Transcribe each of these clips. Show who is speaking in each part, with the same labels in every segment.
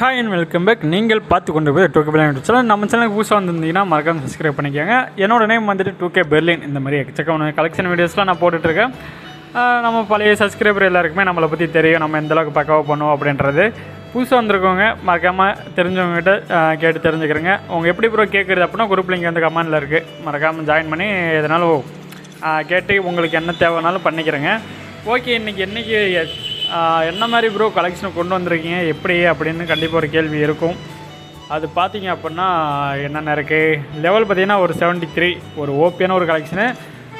Speaker 1: Hi and welcome back. நீங்கள் பார்த்து கொண்டு போய் 2K பெர்லின் சேனல். நம்ம சேனலுக்கு புதுசாக வந்திருந்தீங்கன்னா மறக்காம சப்ஸ்கிரைப் பண்ணிக்கோங்க. என்னோட நேம் வந்துட்டு 2K பெர்லின். இந்த மாதிரி எக்கச்சக்கமான கலெக்ஷன் வீடியோஸ்லாம் நான் போட்டுட்ருக்கேன். நம்ம பழைய சப்ஸ்கிரைபர் எல்லாருக்குமே நம்மளை பற்றி தெரியும், நம்ம எந்தளவுக்கு பக்காவாக பண்ணுவோம் அப்படின்றது. புதுசாக வந்திருக்கவங்க மறக்காமல் தெரிஞ்சவங்ககிட்ட கேட்டு தெரிஞ்சுக்கிறேங்க. அவங்க எப்படி ப்ரோ கேட்குறது அப்படின்னா குரூப் லிங்க் வந்து கமெண்டில் இருக்குது, மறக்காமல் ஜாயின் பண்ணி எதனாலும் கேட்டு உங்களுக்கு என்ன தேவைனாலும் பண்ணிக்கிறேங்க. ஓகே, இன்றைக்கி என்ன மாதிரி ப்ரோ கலெக்ஷனை கொண்டு வந்திருக்கீங்க எப்படி அப்படின்னு கண்டிப்பாக ஒரு கேள்வி இருக்கும். அது பார்த்தீங்க அப்படின்னா என்னென்ன இருக்குது லெவல் பார்த்தீங்கன்னா ஒரு 73 ஒரு ஓபியான ஒரு கலெக்ஷனு.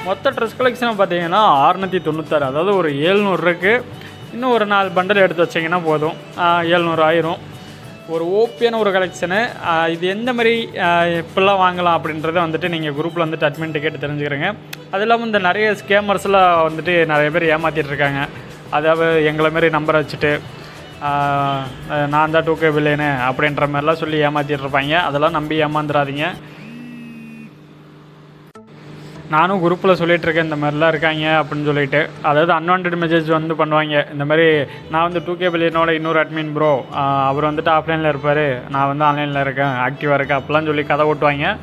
Speaker 1: மொத்த ட்ரெஸ் கலெக்ஷனை பார்த்தீங்கன்னா 696, அதாவது ஒரு 700 இருக்குது. இன்னும் ஒரு 4 பண்டல் எடுத்து வச்சிங்கன்னா போதும், 700 ஆயிரும். ஒரு ஓபியான ஒரு கலெக்ஷனு. இது எந்த மாதிரி இப்போல்லாம் வாங்கலாம் அப்படின்றத வந்துட்டு நீங்கள் குரூப்பில் வந்துட்டு அட்மின்ட்டு கேட்டு தெரிஞ்சுக்கிறேங்க. அது இல்லாமல் இந்த நிறைய ஸ்கேமர்ஸ்லாம் வந்துட்டு நிறைய பேர் ஏமாற்றிட்டுருக்காங்க. அதாவது எங்களை மாரி நம்பரை வச்சுட்டு நான் தான் 2K பெர்லின் அப்படின்ற மாதிரிலாம் சொல்லி ஏமாற்றிட்டுருப்பாங்க. அதெல்லாம் நம்பி ஏமாந்துடாதீங்க. நானும் குரூப்பில் சொல்லிகிட்ருக்கேன் இந்த மாதிரிலாம் இருக்காங்க அப்படின்னு சொல்லிட்டு. அதாவது அன்வான்ட் மெசேஜ் வந்து பண்ணுவாங்க. இந்த மாதிரி நான் வந்து 2K பெர்லினோட இன்னொரு அட்மின் ப்ரோ, அவர் வந்துட்டு ஆஃப்லைனில் இருப்பார், நான் வந்து ஆன்லைனில் இருக்கேன், ஆக்டிவாக இருக்கேன் அப்படிலாம் சொல்லி கதை ஓட்டுவாங்க.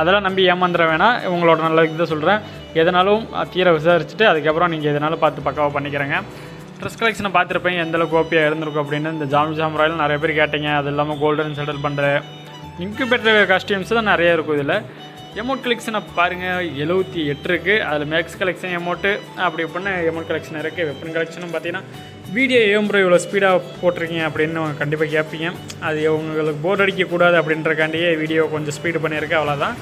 Speaker 1: அதெல்லாம் நம்பி ஏமாந்துட வேணாம். உங்களோட நல்லதுக்கு தான் சொல்கிறேன். எதனாலும் தீர விசாரிச்சுட்டு அதுக்கப்புறம் நீங்கள் எதனாலும் பார்த்து பக்காவாக பண்ணிக்கிறேங்க. ட்ரெஸ் கலெக்ஷனை பார்த்துருப்பேன் எந்தளவுக்கு ஓப்பியாக இருந்திருக்கும் அப்படின்னு. இந்த ஜாம் ராயில் நிறைய பேர் கேட்டீங்க. அது இல்லாமல் கோல்டன் செட்டில் பண்ணுற இன்குபேட்டர் காஸ்டியூம்ஸ் தான் நிறைய இருக்கும். இதில் எமௌண்ட் கலெக்ஷனை பாருங்கள் 78 இருக்குது. அதில் மேக்ஸ் கலெக்ஷன் எமௌண்ட்டு அப்படி இப்படின்னு எமௌண்ட் கலெக்ஷன் இருக்குது. வெப்பன் கலெக்ஷனும் பார்த்தீங்கன்னா வீடியோ ப்ரோ இவ்வளோ ஸ்பீடாக போட்டிருக்கீங்க அப்படின்னு கண்டிப்பாக கேட்பீங்க. அது உங்களுக்கு போர் அடிக்கக்கூடாது அப்படின்றக்காண்டியே வீடியோ கொஞ்சம் ஸ்பீடு பண்ணியிருக்கேன், அவ்வளோதான்.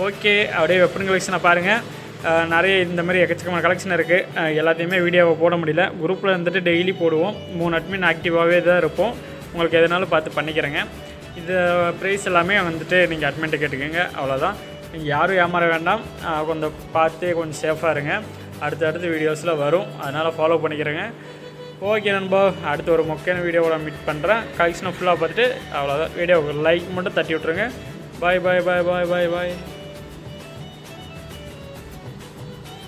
Speaker 1: ஓகே, அப்படியே வெப்பன் கலெக்ஷனை பாருங்கள். நிறைய இந்த மாதிரி எக்கச்சக்கமான கலெக்ஷன் இருக்குது. எல்லாத்தையுமே வீடியோவை போட முடியல. குரூப்பில் வந்துட்டு டெய்லி போடுவோம். 3 அட்மின் ஆக்டிவாகவே தான் இருப்போம். உங்களுக்கு எதனாலும் பார்த்து பண்ணிக்கிறேங்க. இது ப்ரைஸ் எல்லாமே வந்துட்டு நீங்கள் அட்மின்ட்டை கேட்டுக்கோங்க, அவ்வளோதான். நீங்கள் யாரும் ஏமாற வேண்டாம். கொஞ்சம் பார்த்து கொஞ்சம் சேஃபாக இருங்க. அடுத்தடுத்து வீடியோஸில் வரும், அதனால் ஃபாலோ பண்ணிக்கிறேங்க. ஓகே நண்பா, அடுத்து ஒரு மொக்கையான வீடியோவோட மீட் பண்ணுறேன். கலெக்ஷனை ஃபுல்லாக பார்த்துட்டு அவ்வளோதான். வீடியோவுக்கு லைக் மட்டும் தட்டி விட்ருங்க. பாய் பாய் பாய் பாய் பாய் பாய்.